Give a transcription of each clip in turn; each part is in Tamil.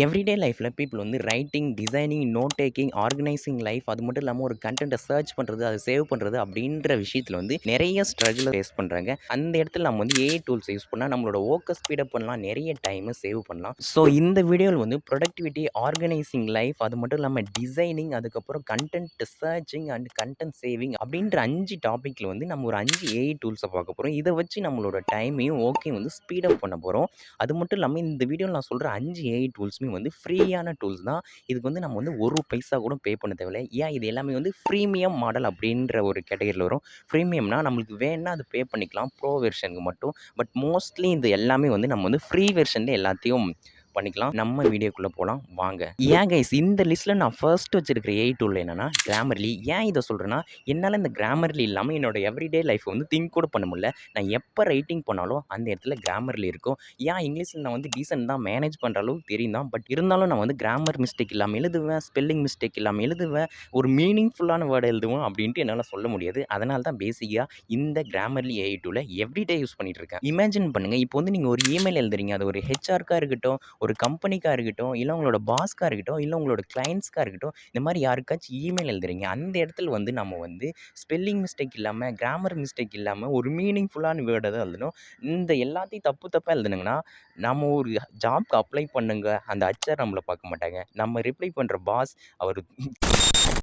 எவ்ரிடே லைஃப்பில் பீப்புள் வந்து writing, designing, note taking, organizing life அது மட்டும் இல்லாமல் ஒரு கண்டென்ட்டை சர்ச் பண்ணுறது, அதை சேவ் பண்ணுறது அப்படின்ற விஷயத்தில் வந்து நிறைய ஸ்ட்ரகிளை ஃபேஸ் பண்ணுறாங்க. அந்த இடத்துல நம்ம வந்து ஏஐ டூல்ஸ் யூஸ் பண்ணால் நம்மளோட ஒர்க்கை ஸ்பீடப் பண்ணலாம், நிறைய டைமை சேவ் பண்ணலாம். ஸோ இந்த வீடியோவில் வந்து ப்ரொடக்டிவிட்டி, ஆர்கனைசிங் லைஃப் அது மட்டும் இல்லாமல் டிசைனிங், அதுக்கப்புறம் content searching and content saving அப்படின்ற 5 டாப்பிக்கில் வந்து நம்ம ஒரு 5 ஏஐ டூல்ஸை பார்க்க போகிறோம். இதை வச்சு நம்மளோட டைமையும் ஓகே வந்து ஸ்பீடப் பண்ண போகிறோம். அது மட்டும் இல்லாமல் இந்த வீடியோவில் நான் சொல்கிற 5 ஏஐ டூல்ஸுமே வந்து ஃப்ரீயான டூல்ஸ் தான். இதுக்கு வந்து நம்ம வந்து ஒரு பைசா கூட பே பண்ண தேவையில்ல. ஏன் இது எல்லாமே வந்து ப்ரீமியம் மாடல் அப்படின்ற ஒரு கேட்டகரியில் வரும். ப்ரீமியம்னா நம்மளுக்கு வேணும்னா அது பே பண்ணிக்கலாம் ப்ரோ வெர்ஷனுக்கு மட்டும். பட் மோஸ்ட்லி இது எல்லாமே வந்து நம்ம வந்து ஃப்ரீ வெர்ஷனில் எல்லாத்தையும் பண்ணிக்கலாம். நம்ம வீடியோக்குள்ளே போகலாம் வாங்க. ஏன் கைஸ் இந்த லிஸ்ட்டில் நான் ஃபர்ஸ்ட் வச்சிருக்கிற ஏஐ டூல் என்னன்னா கிராமர்லி. ஏன் இதை சொல்கிறேன்னா என்னால் இந்த கிராமர்லி இல்லாமல் என்னோட எவ்ரிடே லைஃப் வந்து திங்க் கூட பண்ண முடியல. நான் எப்போ ரைட்டிங் பண்ணாலும் அந்த இடத்துல கிராமர்லி இருக்கும். ஏன் இங்கிலீஷில் நான் வந்து டீசென்ட் தான், மேனேஜ் பண்ணுற அளவுக்கு தெரியும் தான். பட் இருந்தாலும் நான் வந்து கிராமர் மிஸ்டேக் இல்லாமல் எழுதுவேன், ஸ்பெல்லிங் மிஸ்டேக் இல்லாமல் எழுதுவேன், ஒரு மீனிங்ஃபுல்லான வேர்டு எழுதுவேன் அப்படின்ட்டு என்னால் சொல்ல முடியாது. அதனால தான் பேசிக்காக இந்த கிராமர்லி ஏஐ டூலை எவ்ரிடே யூஸ் பண்ணிட்டு இருக்கேன். இமேஜின் பண்ணுங்கள், இப்போ வந்து நீங்கள் ஒரு இமெயில் எழுதுறீங்க, அது ஒரு ஹெச்ஆர்க்காக இருக்கட்டும், ஒரு கம்பெனிக்கா இருக்கட்டும், இல்லை உங்களோட பாஸ்க்கா இருக்கட்டும், இல்லை உங்களோட கிளையண்ட்ஸ்க்கா இருக்கட்டும், இந்த மாதிரி யாருக்காச்சும் இமெயில் எழுதுறீங்க. அந்த இடத்துல வந்து நம்ம வந்து ஸ்பெல்லிங் மிஸ்டேக் இல்லாமல், கிராமர் மிஸ்டேக் இல்லாமல் ஒரு மீனிங்ஃபுல்லான வேர்டை தான் எழுதணும். இந்த எல்லாத்தையும் தப்பாக எழுதுனீங்கன்னா நம்ம ஒரு ஜாப்க்கு அப்ளை பண்ணுங்க, அந்த ஹெச்ஆர் நம்மளை பார்க்க மாட்டாங்க. நம்ம ரிப்ளை பண்ணுற பாஸ் அவர்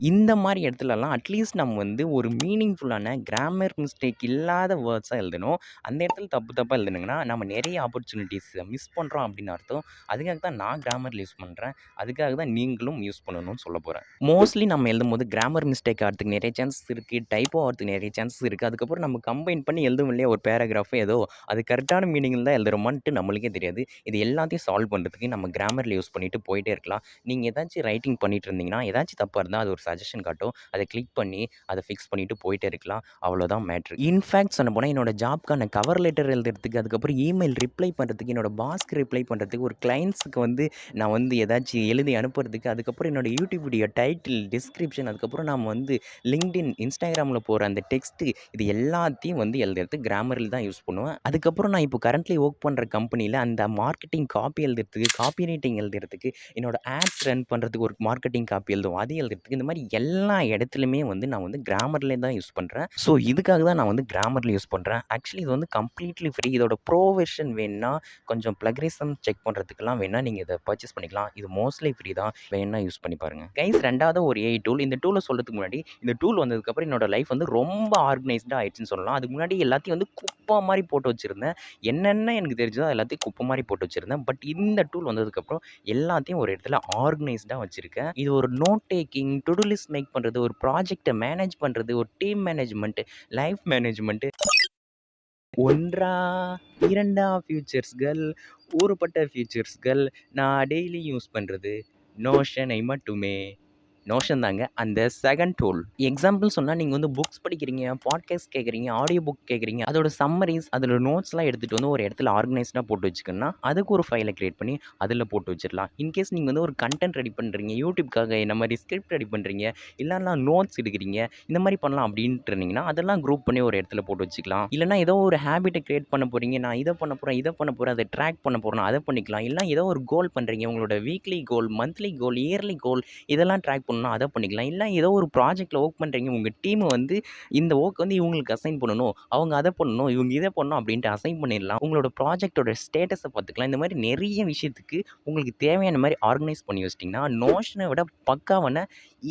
இந்த மாதிரி இடத்துலலாம் அட்லீஸ்ட் நம்ம வந்து ஒரு மீனிங்ஃபுல்லான கிராமர் மிஸ்டேக் இல்லாத வேர்ட்ஸாக எழுதணும். அந்த இடத்துல தப்பாக எழுதுனீங்கன்னா நம்ம நிறைய ஆப்பர்ச்சுனிட்டிஸை மிஸ் பண்ணுறோம் அப்படின்னு அர்த்தம். அதுக்காக தான் நான் கிராமரில் யூஸ் பண்ணுறேன். அதுக்காக தான் நீங்களும் யூஸ் பண்ணணும்னு சொல்ல போகிறேன். மோஸ்ட்லி நம்ம எழுதும்போது கிராமர் மிஸ்டேக் ஆகிறதுக்கு நிறைய சான்சஸ் இருக்குது, டைப்போ ஆகிறதுக்கு நிறைய சான்சஸ் இருக்குது. அதுக்கப்புறம் நம்ம கம்பைன் பண்ணி எழுதும் இல்லையா ஒரு பேராகிராஃப் ஏதோ அது கரெக்டான மீனிங்கில் தான் எழுதுறோமான்ட்டு நம்மளுக்கே தெரியாது. இது எல்லாத்தையும் சால்வ் பண்ணுறதுக்கு நம்ம கிராமரில் யூஸ் பண்ணிட்டு போயிட்டே இருக்கலாம். நீங்கள் ஏதாச்சும் ரைட்டிங் பண்ணிட்டு இருந்தீங்கன்னா ஏதாச்சும் தப்பாக இருந்தால் அது ஒரு சஜஷன் காட்டும். அதை கிளிக் பண்ணி அதை ஃபிக்ஸ் பண்ணிவிட்டு போயிட்டே இருக்கலாம். அவ்வளோதான் மேட்ரு. இன்ஃபேக்ட் சொன்ன போனால் என்னோட ஜாப்க்கான கவர் லெட்டர் எழுதுறதுக்கு, அதுக்கப்புறம் இமெயில் ரிப்ளை பண்ணுறதுக்கு, என்னோட பாஸ்க்கு ரிப்ளை பண்ணுறதுக்கு, ஒரு கிளைண்ட்ஸுக்கு வந்து நான் வந்து ஏதாச்சும் எழுதி அனுப்புறதுக்கு, அதுக்கப்புறம் என்னோட யூடியூப் வீடியோ டைட்டில், டிஸ்கிரிப்ஷன், அதுக்கப்புறம் நாம் வந்து லிங்க்டின், இன்ஸ்டாகிராமில் போகிற அந்த டெக்ஸ்ட்டு இது எல்லாத்தையும் வந்து எழுதுறதுக்கு கிராமரில் தான் யூஸ் பண்ணுவேன். அதுக்கப்புறம் நான் இப்போ கரண்ட்லி ஒர்க் பண்ணுற கம்பெனியில் அந்த மார்க்கெட்டிங் காப்பி எழுதுறதுக்கு, காப்பி ரைட்டிங் எழுதுறதுக்கு, என்னோட ஆட்ஸ் ரன் பண்ணுறதுக்கு ஒரு மார்க்கெட்டிங் காப்பி எழுதுவோம், அது எழுதுறதுக்கு, இந்த மாதிரி எல்லா இடத்துலையுமே வந்து நான் வந்து கிராமர்லே தான் யூஸ் பண்ணுறேன். ஸோ இதுக்காக தான் நான் வந்து கிராமர்ல யூஸ் பண்ணுறேன். ஆக்சுவலி இது வந்து கம்ப்ளீட்லி ஃப்ரீ. இதோட ப்ரோ வெர்ஷன் வேணும்னா கொஞ்சம் பிளகரிசம் செக் பண்ணுறதுக்கெல்லாம் வேணால் நீங்கள் இதை பர்ச்சேஸ் பண்ணிக்கலாம். இது மோஸ்ட்லி ஃப்ரீ தான், வேணா யூஸ் பண்ணி பாருங்கள். கைஸ் ரெண்டாவது ஒரு ஏஐ டூல். இந்த டூலை சொல்கிறதுக்கு முன்னாடி இந்த டூல் வந்ததுக்கப்புறம் என்னோட லைஃப் வந்து ரொம்ப ஆர்கனைஸ்டாக ஆயிடுச்சுன்னு சொல்லலாம். அதுக்கு முன்னாடி எல்லாத்தையும் வந்து குப்பை மாதிரி போட்டு வச்சுருந்தேன். என்னென்ன எனக்கு தெரிஞ்சதோ எல்லாத்தையும் குப்பை மாதிரி போட்டு வச்சுருந்தேன். பட் இந்த டூல் வந்ததுக்கப்புறம் எல்லாத்தையும் ஒரு இடத்துல ஆர்கனைஸ்டாக வச்சுருக்கேன். இது ஒரு note taking, to do list make பண்ணுறது, ஒரு ப்ராஜெக்ட்டை மேனேஜ் பண்ணுறது, ஒரு டீம் மேனேஜ்மெண்ட், லைஃப் மேனேஜ்மெண்ட், ஒன்றா இரண்டா ஃபியூச்சர்ஸ்கள், ஊறுபட்ட ஃபியூச்சர்ஸ்கள், நான் டெய்லி யூஸ் பண்ணுறது நோஷனை மட்டுமே. நோஷன் தாங்க அந்த செகண்ட் டூல். எக்ஸாம்பிள் சொன்னால் நீங்கள் வந்து புக்ஸ் படிக்கிறீங்க, பாட்காஸ்ட் கேட்குறீங்க, ஆடியோ புக் கேட்குறீங்க, அதோட சம்மரிஸ், அதோட நோட்ஸ்லாம் எடுத்துகிட்டு வந்து ஒரு இடத்துல ஆர்கனைஸ்டாக போட்டு வச்சுக்கணும்னா அதுக்கு ஒரு ஃபைலை கிரியேட் பண்ணி அதில் போட்டு வச்சிடலாம். இன்கேஸ் நீங்கள் வந்து ஒரு கண்டென்ட் ரெடி பண்ணுறீங்க, யூடியூப்காக இந்த மாதிரி ஸ்கிரிப்ட் ரெடி பண்ணுறீங்க, இல்லைன்னா நோட்ஸ் எடுக்கிறீங்க, இந்த மாதிரி பண்ணலாம் அப்படின்ட்டு இருந்தீங்கன்னா அதெல்லாம் குரூப் பண்ணி ஒரு இடத்துல போட்டு வச்சுக்கலாம். இல்லைனா ஏதோ ஒரு ஹேபிட்டை கிரியேட் பண்ண போகிறீங்க, நான் இதை பண்ண போகிறேன், அதை ட்ராக் பண்ண போகிறேன், அதை பண்ணிக்கலாம். இல்லை ஏதோ ஒரு கோல் பண்ணுறீங்க, உங்களோட வீக்லி கோல், மந்த்லி கோல், இயர்லி கோல், இதெல்லாம் ட்ராக் பண்ணணும், அதை பண்ணிக்கலாம். இல்லை ஏதோ ஒரு ப்ராஜெக்ட்டில் ஒர்க் பண்ணுறீங்க, உங்கள் டீமை வந்து இந்த ஒர்க் வந்து இவங்களுக்கு அசைன் பண்ணணும், அவங்க அதை பண்ணணும், இவங்க இதை பண்ணணும் அப்படின்ட்டு அசைன் பண்ணிடலாம். உங்களோட ப்ராஜெக்டோட ஸ்டேட்டஸை பார்த்துக்கலாம். இந்த மாதிரி நிறைய விஷயத்துக்கு உங்களுக்கு தேவையான மாதிரி ஆர்கனைஸ் பண்ணி வச்சிட்டிங்கன்னா நோஷனை விட பக்காவான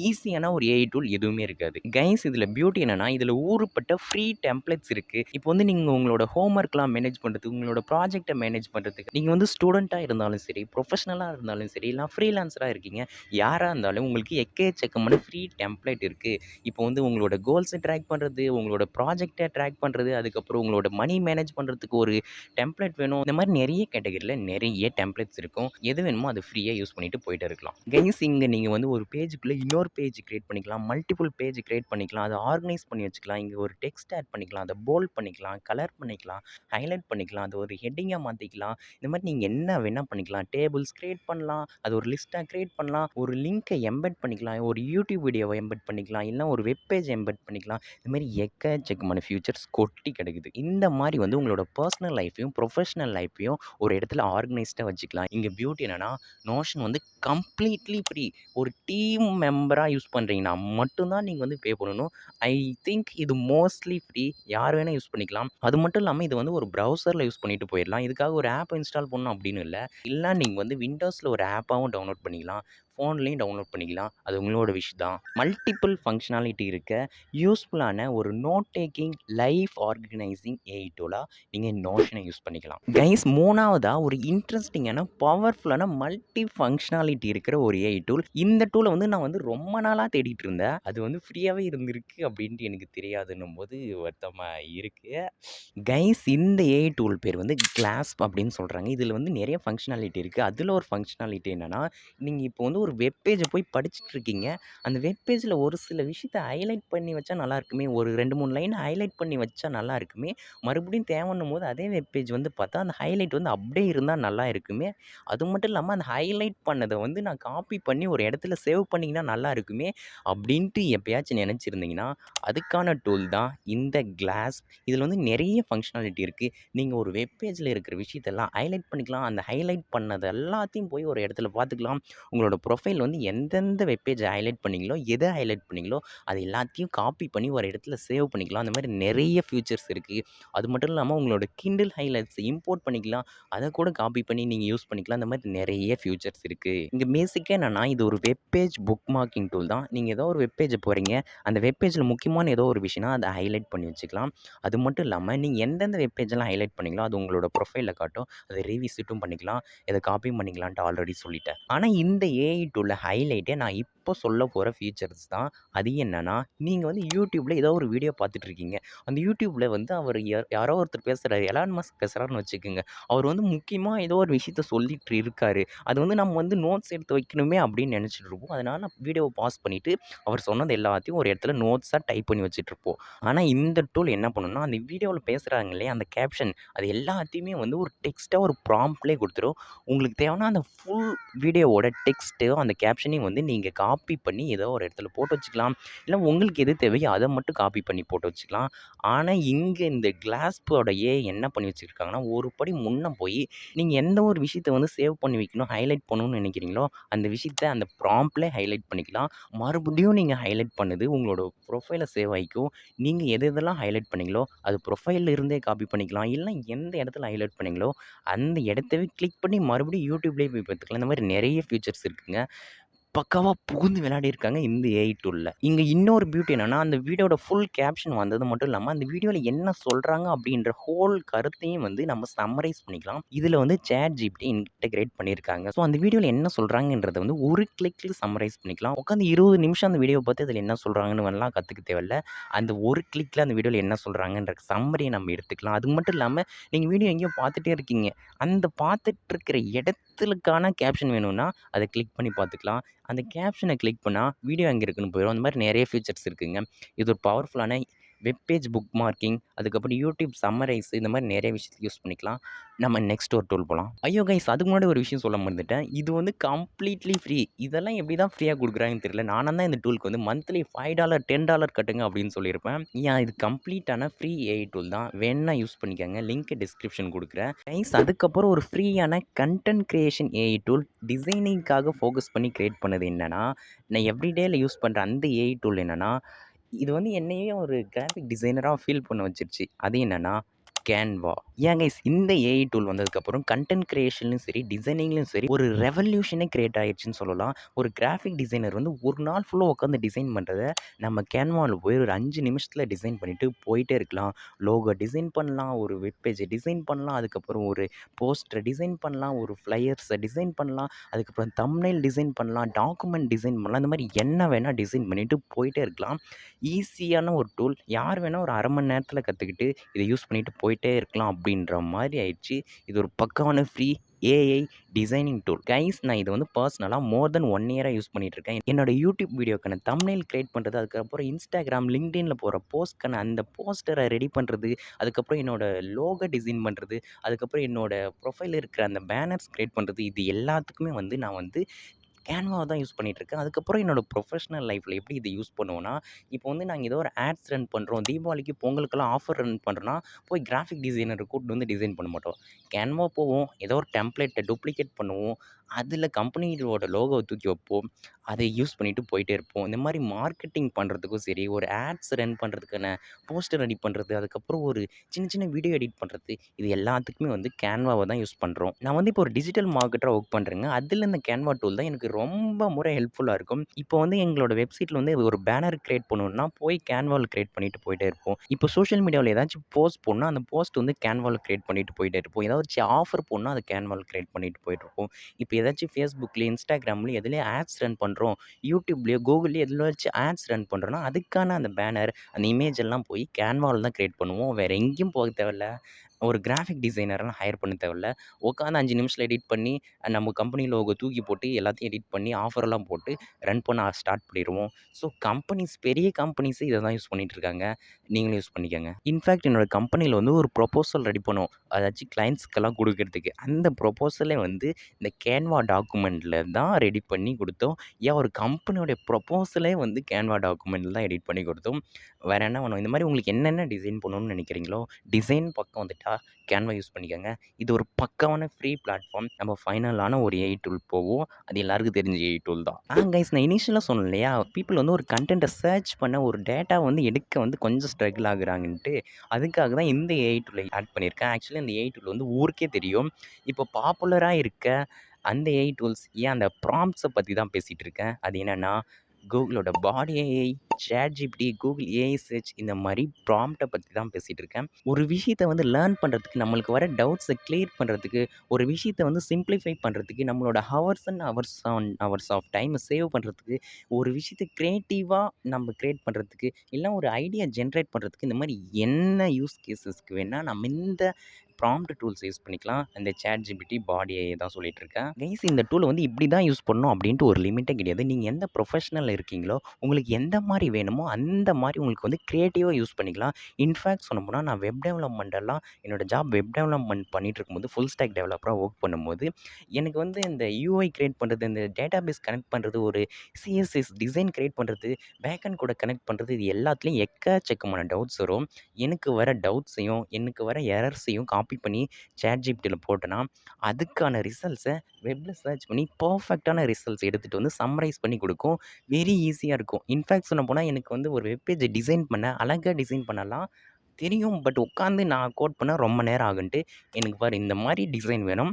ஈஸியான ஒரு ஏஐ டூல் எதுவுமே இருக்காது. கைஸ் இதில் பியூட்டி என்னென்னா இதில் ஊறுப்பட்ட ஃப்ரீ டெம்ப்ளேட்ஸ் இருக்குது. இப்போ வந்து நீங்கள் உங்களோட ஹோம்ஒர்க்லாம் மேனேஜ் பண்ணுறதுக்கு, உங்களோட ப்ராஜெக்டை மேனேஜ் பண்ணுறதுக்கு, நீங்கள் வந்து ஸ்டூடெண்ட்டாக இருந்தாலும் சரி, ப்ரொஃபஷனலாக இருந்தாலும் சரி, இல்லை ஃப்ரீலான்சராக இருக்கீங்க, யாராக இருந்தாலும் உங்களுக்கு எக்கச்சக்கமான ஃப்ரீ டெம்ப்ளேட் இருக்குது. இப்போ வந்து உங்களோட கோல்ஸை ட்ராக் பண்ணுறது, உங்களோட ப்ராஜெக்டை ட்ராக் பண்ணுறது, அதுக்கப்புறம் உங்களோட மணி மேனேஜ் பண்ணுறதுக்கு ஒரு டெம்ப்ளேட் வேணும். இந்த மாதிரி நிறைய கேட்டகரியில் நிறைய டெம்ப்ளேட்ஸ் இருக்கும். எது வேணுமோ அது ஃப்ரீயாக யூஸ் பண்ணிட்டு போயிட்டு இருக்கலாம். கைஸ் இங்கே நீங்கள் வந்து ஒரு பேஜுக்குள்ளே இன்னொரு பேஜ் கிரியேட் பண்ணிக்கலாம், மல்டிபிள் பேஜ் கிரியேட் பண்ணிக்கலாம், அதை ஆர்கனைஸ் பண்ணி வச்சுக்கலாம். இங்கே ஒரு டெக்ஸ்ட் ஆட் பண்ணிக்கலாம், அதை போல்ட் பண்ணிக்கலாம், கலர் பண்ணிக்கலாம், ஹைலைட் பண்ணிக்கலாம், அது ஒரு ஹெட்டிங்காக மாற்றிக்கலாம். இந்த மாதிரி நீங்கள் என்ன வேணால் பண்ணிக்கலாம். டேபிள்ஸ் கிரியேட் பண்ணலாம், அது ஒரு லிஸ்ட்டாக கிரியேட் பண்ணலாம், ஒரு லிங்க்கை எம்பெட் பண்ணிக்கலாம். பண்ணிக்கலாம். ஒரு யூடியூப் வீடியோவ எம்பெட் பண்ணிக்கலாம். இல்ல ஒரு வெப் பேஜ் எம்பெட் பண்ணிக்கலாம். இது மாரி எக்கச்சக்கமான ஃபியூச்சர்ஸ் கொட்டி கிடக்குது. இந்த மாரி வந்து உங்களோட பெர்சனல் லைஃப்பையும், ப்ரொஃபஷனல் லைஃப்பையும் ஒரு இடத்துல ஆர்கனைஸ்டா வச்சுக்கலாம். இங்க பியூட்டி என்னன்னா, நோஷன் வந்து கம்ப்ளீட்லி ஃப்ரீ. ஒரு டீம் மெம்பரா யூஸ் பண்றீங்கன்னா மட்டும் தான் நீங்க வந்து பே பண்ணணும். ஐ திங்க் இது மோஸ்ட்லி ஃப்ரீ. யார் வேணா யூஸ் பண்ணிக்கலாம். அது மட்டும் இல்லாம இது வந்து ஒரு ப்ரௌசர்ல யூஸ் பண்ணிட்டு போயிரலாம். இதுக்காக ஒரு ஆப் இன்ஸ்டால் பண்ணணும் அப்படின்னு இல்ல. இல்ல நீங்க வந்து விண்டோஸ்ல ஒரு ஆப்பாவும் டவுன்லோட் பண்ணிக்கலாம். ஃபோன்லயும் டவுன்லோட் பண்ணிக்கலாம். அது உங்களோட விஷ் தான். மல்டிபிள் ஃபங்ஷனாலிட்டி இருக்க யூஸ்ஃபுல்லான ஒரு note taking, life organising AI டூலா நீங்க நோஷன யூஸ் பண்ணிக்கலாம். கைஸ் 3வதா ஒரு இன்ட்ரஸ்டிங்கான, பவர்ஃபுல்லான மல்டி ஃபங்ஷனாலிட்டி இருக்கிற ஒரு ஏஐ டூல். இந்த டூல வந்து நான் வந்து ரொம்ப நாளா தேடிட்டு இருந்தேன். அது வந்து ஃப்ரீயாவே இருந்திருக்கு அப்படின்ட்டு எனக்கு தெரியாதுன்னும்போது வருத்தமா இருக்கு. கைஸ் இந்த ஏஐ டூல் பேர் வந்து கிளாஸ்ப் அப்படின்னு சொல்றாங்க. இதுல வந்து நிறைய ஃபங்ஷனாலிட்டி இருக்கு. அதுல ஒரு ஃபங்ஷனாலிட்டி என்னன்னா, நீங்க இப்போ வந்து ஒரு வெப் பேஜ போய் படிச்சுட்டு இருக்கீங்க. அந்த வெப் பேஜ்ல ஒரு சில விஷயத்த ஹைலைட் பண்ணி வச்சா நல்லா இருக்குமே. ஒரு 2, 3 லைன் ஹைலைட் பண்ணி வச்சா நல்லா இருக்குமே. மறுபடியும் தேவைன்னும்போது அதே வெப் பேஜ் வந்து பார்த்தா, அந்த ஹைலைட் வந்து அப்படியே இருந்தா நல்லா இருக்குமே. அது மட்டும் இல்லாம அந்த ஹைலைட் பண்ணத வந்து நான் காப்பி பண்ணி ஒரு இடத்துல சேவ் பண்ணிக்கினா நல்லா இருக்குமே. அப்படின்ட்டு எப்பயாச்சும் நினைச்சிருந்தீங்கன்னா, அதுக்கான டூல் தான் இந்த கிளாஸ்ப். இதுல வந்து நிறைய ஃபங்ஷனாலிட்டி இருக்கு. நீங்க ஒரு வெப் பேஜ்ல இருக்கிற விஷயத்தெல்லாம் ஹைலைட் பண்ணிக்கலாம். அந்த ஹைலைட் பண்ணது எல்லாத்தையும் போய் ஒரு இடத்துல பார்த்துக்கலாம். உங்களோட ப்ரொஃபைல் வந்து எந்தெந்த வெப் பேஜ ஹைலைட் பண்ணீங்களோ, எத ஹைலைட் பண்ணீங்களோ, அது எல்லாத்தையும் காப்பி பண்ணி ஒரு இடத்துல சேவ் பண்ணிக்கலாம். அந்த மாரி நிறைய ஃபியூச்சர்ஸ் இருக்கு. அது மட்டும் இல்லாம உங்களோட கிண்டில் ஹைலைட்ஸ இம்போர்ட் பண்ணிக்கலாம். அத கூட காப்பி பண்ணி நீங்க யூஸ் பண்ணிக்கலாம். அந்த மாரி நிறைய ஃபியூச்சர்ஸ் இருக்கு. இங்க பேசிக்கா என்னன்னா, இது ஒரு web page book marking tool தான். நீங்க ஏதோ ஒரு வெப் பேஜ் போறீங்க. அந்த வெப் பேஜ்ல முக்கியமான ஏதோ ஒரு விஷயம்னா, அத ஹைலைட் பண்ணி வச்சுக்கலாம். அது மட்டும் இல்லாம, நீங்க எந்தெந்த வெப் பேஜ்லாம் ஹைலைட் பண்ணீங்களோ, அது உங்களோட ப்ரொஃபைல்ல காட்டும். அத ரீவிசிட்டும் பண்ணிக்கலாம். இத காப்பியும் பண்ணிக்கலான்ட்டு ஆல்ரெடி சொல்லிட்டேன். ஆனா இந்த ஏஐ டூல்ல ஹைலைட்டே நான் இப்போ சொல்ல போற ஃபீச்சர்ஸ் தான். அது என்னன்னா, நீங்க வந்து YouTubeல ஏதோ ஒரு வீடியோ பார்த்துட்டு இருக்கீங்க. அந்த YouTubeல வந்து அவர் யாரோ ஒருத்தர் பேசுறாரு. எலான் மஸ்க் பேசுறாருன்னு வச்சுக்கங்க. அவர் வந்து முக்கியமா ஏதோ ஒரு விஷயத்த சொல்லிட்டு இருக்காரு. அது வந்து நம்ம வந்து நோட்ஸ் எடுத்து வைக்கணுமே அப்படின்னு நினைச்சிட்டு இருப்போம். அதனால வீடியோவ பாஸ் பண்ணிட்டு, அவர் சொன்னது எல்லாத்தையும் ஒரு இடத்துல நோட்ஸா டைப் பண்ணி வச்சுட்டு இருப்போம். ஆனா இந்த டூல் என்ன பண்ணும்னா, அந்த வீடியோல பேசுறாங்க இல்லையா, அந்த கேப்ஷன் அது எல்லாத்தையுமே வந்து ஒரு டெக்ஸ்ட்டா ஒரு ப்ராம்ப்ட்லயே குடுத்துரும். உங்களுக்கு தேவைன்னா அந்த ஃபுல் வீடியோவோட டெக்ஸ்ட்டு, அந்த கேப்ஷனையும் வந்து நீங்க காப்பி பண்ணி ஏதோ ஒரு இடத்துல போட்டு வச்சுக்கலாம். இல்ல உங்களுக்கு எது தேவையோ அத மட்டும் காப்பி பண்ணி போட்டு வச்சுக்கலாம். ஆனா இங்க இந்த கிளாஸ்போட ஏஐ என்ன பண்ணி வச்சிருக்காங்கன்னா, ஒரு படி முன்ன போயி, நீங்க எந்த ஒரு விஷயத்த வந்து சேவ் பண்ணி வைக்கணும், ஹைலைட் பண்ணணும்னு நினைக்கிறீங்களோ, அந்த விஷயத்த அந்த ப்ராம்ப்ட்லயே ஹைலைட் பண்ணிக்கலாம். மறுபடியும் நீங்க ஹைலைட் பண்ணது உங்களோட ப்ரொஃபைல்ல சேவ் ஆயிக்கும். நீங்க எது எதெல்லாம் ஹைலைட் பண்ணீங்களோ, அது ப்ரொஃபைல்ல இருந்தே காப்பி பண்ணிக்கலாம். இல்ல எந்த இடத்துல ஹைலைட் பண்ணீங்களோ, அந்த இடத்தவே கிளிக் பண்ணி மறுபடியும் YouTubeலயே போய் பார்த்துக்கலாம். இந்த மாரி நெறைய ஃபீச்சர்ஸ் இருக்குங்க. பக்காவா புகுந்து விளையாடியிருக்காங்க இந்த ஏஐ டூல்ல. இங்க இன்னொரு பியூட்டி என்னன்னா, அந்த வீடியோட ஃபுல் கேப்ஷன் வந்தது மட்டும் இல்லாம, அந்த வீடியோல என்ன சொல்றாங்க அப்படின்ற ஹோல் கருத்தையும் வந்து நம்ம சம்மரைஸ் பண்ணிக்கலாம். இதுல வந்து ChatGPT இன்டகிரேட் பண்ணியிருக்காங்க. ஸோ அந்த வீடியோல என்ன சொல்றாங்கன்றத வந்து ஒரு கிளிக்ல சம்மரைஸ் பண்ணிக்கலாம். உட்காந்து 20 நிமிஷம் அந்த வீடியோவ பார்த்து அதில என்ன சொல்றாங்கன்னு எல்லாம் கத்துக்க தேவையில்ல. அந்த ஒரு கிளிக்ல அந்த வீடியோல என்ன சொல்றாங்கன்ற சம்மரிய நம்ம எடுத்துக்கலாம். அது மட்டும் இல்லாம, நீங்க வீடியோ எங்கேயோ பார்த்துட்டே இருக்கீங்க. அந்த பார்த்துட்டு இருக்கிற இடத்துலுக்கான கேப்ஷன் வேணும்னா, அத கிளிக் பண்ணி பார்த்துக்கலாம். அந்த கேப்ஷன கிளிக் பண்ணா, வீடியோ எங்க இருக்குன்னு போயிரும். அந்த மாரி நெறைய ஃபீச்சர்ஸ் இருக்குங்க. இது ஒரு பவர்ஃபுல்லான வெப் பேஜ் புக் மார்க்கிங், அதுக்கப்புறம் YouTube சம்மரைஸ் இந்த மாரி நெறைய விஷயத்துக்கு யூஸ் பண்ணிக்கலாம். நம்ம நெக்ஸ்ட் ஒரு டூல் போலாம். ஐயோ! கைஸ் அதுக்கு முன்னாடி ஒரு விஷயம் சொல்ல மறந்துட்டேன். இது வந்து கம்ப்ளீட்லி ஃப்ரீ. இதெல்லாம் எப்படி தான் ஃப்ரீயா குடுக்குறாங்கன்னு தெரியல. நானா தான் இந்த டூலுக்கு வந்து மந்த்லி $5 $10 கட்டுங்க அப்படின்னு சொல்லியிருப்பேன். இது கம்ப்ளீட்டான ஃப்ரீ ஏஐ டூல் தான். வேணுனா யூஸ் பண்ணிக்கங்க. லிங்க் டிஸ்கிரிப்ஷன் குடுக்குறேன். கைஸ் அதுக்கப்புறம் ஒரு ஃப்ரீயான கன்டென்ட் கிரியேஷன் ஏஐ டூல் டிசைனிங்காக ஃபோக்கஸ் பண்ணி கிரியேட் பண்ணது என்னன்னா, நான் எவ்ரிடேல யூஸ் பண்ற அந்த ஏஐ டூல் என்னன்னா, இது வந்து என்னையே ஒரு கிராஃபிக் டிசைனரா ஃபீல் பண்ண வச்சுருச்சு. அது என்னன்னா, கேன்வா. கைஸ் இந்த ஏஐ டூல் வந்ததுக்கப்புறம் கன்டென்ட் கிரியேஷன்லயும் சரி, டிசைனிங்லயும் சரி ஒரு ரெவல்யூஷனே கிரியேட் ஆயிருச்சுன்னு சொல்லலாம். ஒரு கிராஃபிக் டிசைனர் வந்து ஒரு நாள் ஃபுல்லா உட்காந்து டிசைன் பண்றத, நம்ம கேன்வால போய் ஒரு 5 நிமிஷத்துல டிசைன் பண்ணிட்டு போயிட்டே இருக்கலாம். லோகோ டிசைன் பண்ணலாம், ஒரு வெப் பேஜ டிசைன் பண்ணலாம், அதுக்கப்புறம் ஒரு போஸ்டர டிசைன் பண்ணலாம், ஒரு ஃப்ளையர்ஸ டிசைன் பண்ணலாம், அதுக்கப்புறம் தம்ப்நெயில் டிசைன் பண்ணலாம், டாக்குமெண்ட் டிசைன் பண்ணலாம். இந்த மாரி என்ன வேணா டிசைன் பண்ணிட்டு போயிட்டே இருக்கலாம். ஈஸியான ஒரு டூல். யார் வேணா ஒரு 1/2 மணி நேரத்துல கத்துக்கிட்டு, இத யூஸ் பண்ணிட்டு போயிட்டே இருக்கலாம் அப்படின்ற மாரி ஆயிடுச்சு. இது ஒரு பக்காவான free AI designing tool. Guys நான் இத வந்து பர்சனலா மோர் தென் 1 இயரா யூஸ் பண்ணிட்டு இருக்கேன். என்னோட YouTube வீடியோக்கான தம்ப்நெயில் கிரியேட் பண்றது, அதுக்கப்புறம் Instagram, LinkedInல போடுற போஸ்ட்க்கான அந்த போஸ்டர ரெடி பண்றது, அதுக்கப்புறம் என்னோட லோகோ டிசைன் பண்றது, அதுக்கப்புறம் என்னோட ப்ரொஃபைல்ல இருக்கிற அந்த பேனர்ஸ் கிரியேட் பண்றது, இது எல்லாத்துக்குமே வந்து நான் வந்து கேன்வாவ தான் யூஸ் பண்ணிட்டுருக்கேன். அதுக்கப்புறம் என்னோட ப்ரொஃபஷனல் லைஃப்ல எப்படி இத யூஸ் பண்ணுவேன்னா, இப்போ வந்து நாங்க ஏதோ ஒரு ஆட்ஸ் ரன் பண்றோம். தீபாவளிக்கு, பொங்கலுக்கெல்லாம் ஆஃபர் ரன் பண்றோம்னா, போய் கிராஃபிக் டிசைனர கூட்டிட்டு வந்து டிசைன் பண்ண மாட்டோம். கேன்வா போவோம். ஏதோ ஒரு டெம்ப்ளேட்ட டூப்ளிகேட் பண்ணுவோம். அதில கம்பெனியோட லோகோவ தூக்கி வைப்போம். அதை யூஸ் பண்ணிட்டு போயிட்டே இருப்போம். இந்த மாரி மார்க்கெட்டிங் பண்றதுக்கும் சரி, ஒரு ஆட்ஸ் ரன் பண்றதுக்கான போஸ்டர் ரெடி பண்றது, அதுக்கப்புறம் ஒரு சின்ன சின்ன வீடியோ எடிட் பண்றது, இது எல்லாத்துக்குமே வந்து கேன்வாவ தான் யூஸ் பண்றோம். நான் வந்து இப்போ ஒரு டிஜிட்டல் மார்க்கெட்டரா ஒர்க் பண்றேங்க. அதில இந்த கேன்வா டூல் தான் எனக்கு ரொம்ப முறை ஹெல்ப்ஃபுல்லா இருக்கும். இப்போ வந்து எங்களோட வெப்சைட்ல வந்து ஒரு பேனர் கிரியேட் பண்ணணும்னா, போய் கேன்வால கிரியேட் பண்ணிட்டு போயிட்டே இருப்போம். இப்போ சோசியல் மீடியால ஏதாச்சும் போஸ்ட் போடணும்னா, அந்த போஸ்ட் வந்து கேன்வால கிரியேட் பண்ணிட்டு போயிட்டே இருப்போம். ஏதாச்சும் ஆஃபர் போடணும்னா, அத கேன்வால கிரியேட் பண்ணிட்டு போயிட்டுருப்போம். இப்போ ஏதாச்சும் Facebookலயோ, Instagramலயோ எதுலயோ ஆட்ஸ் ரன் பண்றோம். YouTubeலயோ, Googleலயோ எதுலயாச்சும் ஆட்ஸ் ரன் பண்றோம்னா, அதுக்கான அந்த பேனர், அந்த இமேஜ் எல்லாம் போய் கேன்வால தான் கிரியேட் பண்ணுவோம். வேற எங்கேயும் போக தேவையில்ல. ஒரு கிராஃபிக் டிசைனர்லாம் ஹையர் பண்ண தேவையில்ல. உட்காந்து 5 நிமிஷத்துல எடிட் பண்ணி, நம்ம கம்பெனி லோகோ தூக்கி போட்டு எல்லாத்தையும் எடிட் பண்ணி ஆஃபர்லாம் போட்டு ரன் பண்ண ஸ்டார்ட் பண்ணிருவோம். ஸோ கம்பெனிஸ் பெரிய கம்பெனிஸே இத தான் யூஸ் பண்ணிட்டு இருக்காங்க. நீங்களும் யூஸ் பண்ணிக்கங்க. இன்ஃபாக்ட் என்னோட கம்பெனில வந்து ஒரு ப்ரொபோசல் ரெடி பண்ணோம். அதாச்சும் கிளையண்ட்ஸ்க்கெல்லாம் குடுக்கறதுக்கு. அந்த ப்ரொபோசலே வந்து இந்த கேன்வா டாக்குமெண்ட்ல தான் ரெடி பண்ணி குடுத்தோம். ஏன் ஒரு கம்பெனியோட ப்ரொபோசலே வந்து கேன்வா டாக்குமெண்ட்ல தான் எடிட் பண்ணி குடுத்தோம். வேற என்ன பண்ணுவோம், இந்த மாரி உங்களுக்கு என்னென்ன டிசைன் பண்ணணும்னு நெனைக்கிறீங்களோ, டிசைன் பக்கம் வந்துட்டா கேன்வா யூஸ் பண்ணிக்கங்க. இது ஒரு பக்காவான ஃப்ரீ பிளாட்ஃபார்ம். நம்ம ஃபைனலான ஒரு ஏஐ டூல் போவோம். அது எல்லாருக்கும் தெரிஞ்ச ஏஐ டூல் தான். கைஸ் நான் இனிஷியலா சொன்னேன் இல்லையா? பீப்பிள் வந்து ஒரு கன்டென்ட்ட சர்ச் பண்ண, ஒரு டேட்டா வந்து எடுக்க வந்து கொஞ்சம் ஸ்ட்ரகிள் ஆகுறாங்கன்ட்டு, அதுக்காக தான் இந்த ஏஐ டூல ஆட் பண்ணியிருக்கேன். ஆக்சுவலி இந்த ஏஐ டூல் வந்து ஊருக்கே தெரியும். இப்போ பாப்புலரா இருக்க அந்த ஏஐ டூல்ஸ் ஏன் அந்த ப்ராம்ப்ட்ஸ பத்தி தான் பேசிட்டு இருக்கேன். அது என்னன்னா, கூகுளோட பாடி AI, ChatGPT, Google AI search இந்த மாரி ப்ராம்ப்ட்ட பத்தி தான் பேசிட்டு இருக்கேன். ஒரு விஷயத்த வந்து லேர்ன் பண்றதுக்கு, நம்மளுக்கு வர டவுட்ஸ கிளியர் பண்றதுக்கு, ஒரு விஷயத்த வந்து சிம்ப்ளிஃபை பண்றதுக்கு, நம்மளோட hours and hours on hours of டைம சேவ் பண்றதுக்கு, ஒரு விஷயத்த கிரியேட்டிவா நம்ம கிரியேட் பண்றதுக்கு, இல்ல ஒரு ஐடியா ஜெனரேட் பண்றதுக்கு, இந்த மாரி என்ன யூஸ் கேஸஸ்க்கு வேணா நம்ம இந்த ப்ராம்ப்ட் டூல்ஸ் யூஸ் பண்ணிக்கலாம். இந்த ChatGPT, பாடி ஏஐ தான் சொல்லிட்டு இருக்கேன். கைஸ் இந்த டூல வந்து இப்படி தான் யூஸ் பண்ணணும் அப்படின்ட்டு ஒரு லிமிட்டே கிடையாது. நீங்க எந்த ப்ரொஃபஷனல்ல இருக்கீங்களோ, உங்களுக்கு எந்த மாரி வேணுமோ, அந்த மாரி உங்களுக்கு வந்து கிரியேட்டிவா யூஸ் பண்ணிக்கலாம். இன்ஃபாக்ட் சொல்லப்போனா நான் வெப் டெவலப்மெண்ட் எல்லாம் என்னோட ஜாப் வெப் டெவலப்மெண்ட் பண்ணிட்டு இருக்கும்போது, ஃபுல் ஸ்டாக் டெவலப்பரா வொர்க் பண்ணும்போது, எனக்கு வந்து இந்த யூஐ கிரியேட் பண்றது, இந்த டேட்டாபேஸ் கனெக்ட் பண்றது, ஒரு சிஎஸ்எஸ் டிசைன் கிரியேட் பண்றது, பேக்கெண்ட் கூட கனெக்ட் பண்றது, இது எல்லாத்துலயும் எக்கச்சக்கமான டவுட்ஸ் வரும். எனக்கு வர டவுட்ஸையும், எனக்கு வர எரர்ஸையும் காப்பி பண்ணி ChatGPTல போட்டேன்னா, அதுக்கான ரிசல்ட்ஸ வெப்ல சர்ச் பண்ணி பெர்ஃபெக்ட்டான ரிசல்ட்ஸ் எடுத்துட்டு வந்து சம்மரைஸ் பண்ணி குடுக்கும். வெரி ஈஸியா இருக்கும். இன்ஃபாக்ட் சொல்லப்போனா எனக்கு வந்து ஒரு வெப் பேஜ டிசைன் பண்ண, அழகா டிசைன் பண்ணலாம் தெரியும். பட் உட்காந்து நான் கோட் பண்ண ரொம்ப நேரம் ஆகுன்ட்டு, எனக்கு பாரு இந்த மாரி டிசைன் வேணும்.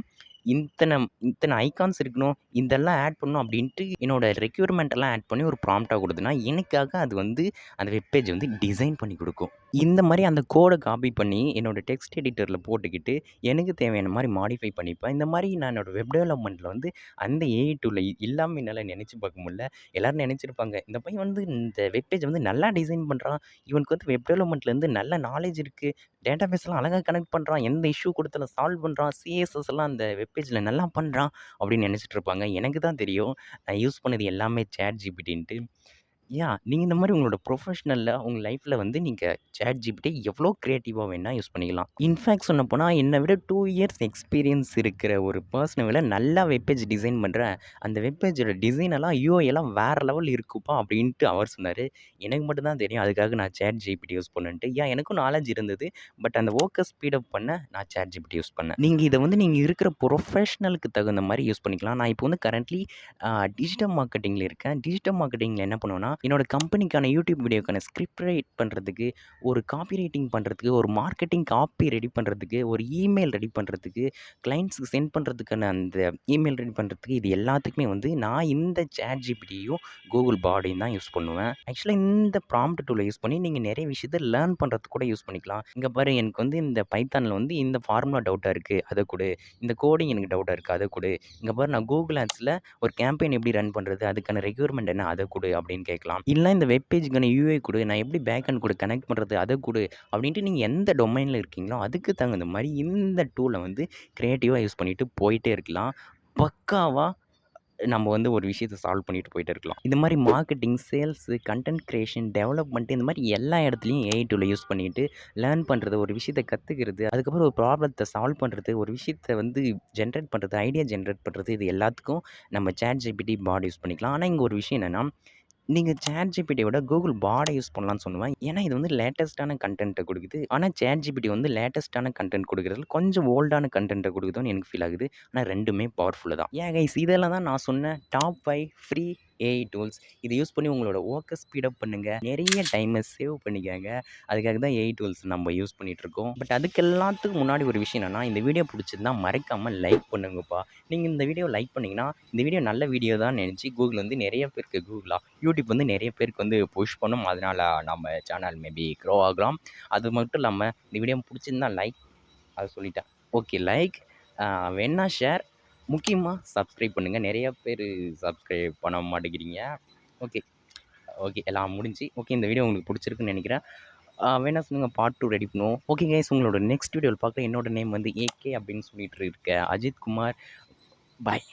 இத்தன இத்தன ஐகான்ஸ் இருக்கணும். இதெல்லாம் ஆட் பண்ணணும் அப்டின்ட்டு என்னோட ரெக்யூர்மென்ட் எல்லாம் ஆட் பண்ணி ஒரு ப்ராம்ப்ட்டா குடுத்தேன்னா, எனக்காக அது வந்து அந்த வெப் பேஜ் வந்து டிசைன் பண்ணி குடுக்கும். இந்த மாரி அந்த கோட காப்பி பண்ணி என்னோட டெக்ஸ்ட் எடிட்டர்ல போட்டுக்கிட்டு, எனக்கு தேவையான மாரி மாடிஃபை பண்ணிப்பேன். இந்த மாரி நான் என்னோட வெப் டெவலப்மெண்ட்ல வந்து அந்த ஏஐ டூல இல்லாம என்னால நெனச்சு பார்க்க முடியல. எல்லாரும் நெனச்சிருப்பாங்க, இந்த பையன் வந்து இந்த வெப் பேஜ் வந்து நல்லா டிசைன் பண்றான். இவனுக்கு வந்து வெப் டெவலப்மெண்ட்லேருந்து நல்ல நாலேட்ஜ் இருக்கு. டேட்டாபேஸ்லாம் அழகா கனெக்ட் பண்றான். எந்த இஷ்யூ குடுத்தாலும் சால்வ் பண்றான். சிஎஸ்எஸ் எல்லாம் அந்த வெப் பேஜ்ல நல்லா பண்றான் அப்படின்னு நெனச்சிட்டு இருப்பாங்க. எனக்கு தான் தெரியும். நான் யூஸ் பண்ணது எல்லாமே ChatGPTன்ட்டு. நீங்க இந்த மாரி உங்களோட ப்ரொஃபஷனல்ல உங்க லைஃப்ல வந்து நீங்க ChatGPT எவ்வளோ கிரியேட்டிவா வேணா யூஸ் பண்ணிக்கலாம். இன்ஃபாக்ட் சொல்லப்போனா என்ன விட 2 இயர்ஸ் எக்ஸ்பீரியன்ஸ் இருக்கிற ஒரு பெர்சன விட நல்லா வெப் பேஜ் டிசைன் பண்ற அந்த வெப் பேஜோட டிசைன் எல்லாம் யூஐ எல்லாம் வேற லெவல் இருக்குப்பா அப்படின்ட்டு அவர் சொன்னாரு. எனக்கு மட்டும் தான் தெரியும். அதுக்காக நான் ChatGPT யூஸ் பண்ணேன்ட்டு. எனக்கும் நாலேட்ஜ் இருந்தது. பட் அந்த வொர்க்க ஸ்பீட் அப் பண்ண நான் ChatGPT யூஸ் பண்ணேன். நீங்க இத வந்து நீங்க இருக்கிற ப்ரொஃபஷனலுக்கு தகுந்த மாரி யூஸ் பண்ணிக்கலாம். நான் இப்போ வந்து கரண்ட்லி டிஜிட்டல் மார்க்கெட்டிங்ல இருக்கேன். டிஜிட்டல் மார்க்கெட்டிங்ல என்ன பண்ணுவேன்னா, என்னோட கம்பெனிக்கான யூடியூப் வீடியோக்கான ஸ்கிரிப்ட் ரைட் பண்றதுக்கு, ஒரு காப்பி ரைட்டிங் பண்றதுக்கு, ஒரு மார்க்கெட்டிங் காப்பி ரெடி பண்றதுக்கு, ஒரு இமெயில் ரெடி பண்றதுக்கு, கிளையண்ட்ஸ்க்கு சென்ட் பண்றதுக்கான அந்த இமெயில் ரெடி பண்றதுக்கு, இது எல்லாத்துக்குமே வந்து நான் இந்த ChatGPTயும், Google பாடியும் தான் யூஸ் பண்ணுவேன். ஆக்சுவலா இந்த ப்ராம்ப்ட் டூல யூஸ் பண்ணி நீங்க நெறைய விஷயத்த லேர்ன் பண்றதுக்கு கூட யூஸ் பண்ணிக்கலாம். இங்க பாரு எனக்கு வந்து இந்த பைத்தான்ல வந்து இந்த ஃபார்முலா டவுட்டா இருக்கு. அத குடு. இந்த கோடிங் எனக்கு டவுட்டா இருக்கு. அத குடு. இங்க பாரு நான் Google Adsல ஒரு கேம்பெயின் எப்படி ரன் பண்றது? அதுக்கான ரெக்யர்மென்ட் என்ன? அத குடு அப்படின்னு கேட்கலாம். இல்ல இந்த வெப் பேஜ்க்கான யூஐ குடு. நான் எப்படி பேக் எண்ட் கூட கனெக்ட் பண்றது? அத குடு. அப்படின்ட்டு நீங்க எந்த டொமைன்ல இருக்கீங்களோ, அதுக்கு தகுந்த மாரி இந்த டூல வந்து கிரியேட்டிவா யூஸ் பண்ணிட்டு போயிட்டே இருக்கலாம். பக்காவா நம்ம வந்து ஒரு விஷயத்த சால்வ் பண்ணிட்டு போயிட்டே இருக்கலாம். இந்த மாரி marketing, sales, content creation, development இந்த மாரி எல்லா இடத்துலயும் ஏஐ டூல யூஸ் பண்ணிட்டு லேர்ன் பண்றது, ஒரு விஷயத்த கத்துக்கிறது, அதுக்கப்புறம் ஒரு ப்ராப்ளத்த சால்வ் பண்றது, ஒரு விஷயத்த வந்து ஜெனரேட் பண்றது, ஐடியா ஜெனரேட் பண்றது, இது எல்லாத்துக்கும் நம்ம ChatGPT, பாட் யூஸ் பண்ணிக்கலாம். ஆனா, இங்க ஒரு விஷயம் என்னன்னா, நீங்க ChatGPT விட Google பாட யூஸ் பண்ணலான்னு சொல்லுவேன். ஏன்னா, இது வந்து லேட்டஸ்ட்டான கன்டென்ட்ட குடுக்குது. ஆனா, ChatGPT வந்து லேட்டஸ்ட்டான கன்டென்ட் குடுக்குறதில்ல. கொஞ்சம் ஓல்டான கன்டென்ட்ட குடுக்குதோன்னு எனக்கு ஃபீல் ஆகுது. ஆனா, 2மே பவர்ஃபுல்லு தான். ஏன் கைஸ் இதெல்லாம் தான் நான் சொன்ன டாப் 5 ஃப்ரீ ஏஐ டூல்ஸ். இத யூஸ் பண்ணி உங்களோட வொர்க்க ஸ்பீட் அப் பண்ணுங்க. நெறைய டைம சேவ் பண்ணிக்கங்க. அதுக்காக தான் ஏஐ டூல்ஸ் நம்ம யூஸ் பண்ணிட்டுருக்கோம். பட் அதுக்கு எல்லாத்துக்கும் முன்னாடி ஒரு விஷயம் என்னன்னா, இந்த வீடியோ புடிச்சிருந்தா மறக்காம லைக் பண்ணுங்கப்பா. நீங்க இந்த வீடியோ லைக் பண்ணீங்கன்னா, இந்த வீடியோ நல்ல வீடியோ தான் நெனச்சு Google வந்து நெறைய பேருக்கு யூடியூப் வந்து நெறைய பேருக்கு வந்து புஷ் பண்ணும். அதனால நம்ம சேனல் மேபி க்ரோ ஆகலாம். அது மட்டும் இல்லாம இந்த வீடியோ புடிச்சிருந்தா லைக் அத சொல்லிட்டேன். ஓகே லைக் வேணுனா ஷேர் முக்கியமா சப்ஸ்கிரைப் பண்ணுங்க. நெறைய பேரு சப்ஸ்கிரைப் பண்ண மாட்டேங்கிறீங்க. ஓகே, ஓகே எல்லாம் முடிஞ்சுச்சு. ஓகே இந்த வீடியோ உங்களுக்கு புடிச்சிருக்குன்னு நெனைக்கிறேன். வேணா சொல்லுங்க பார்ட் 2 ரெடி பண்ணுவோம். ஓகே கைஸ் உங்களோட நெக்ஸ்ட் வீடியோல பார்க்குறேன். என்னோட நேம் வந்து ஏகே அப்படின்னு சொல்லிட்டு இருக்க அஜித் குமார். பாய்.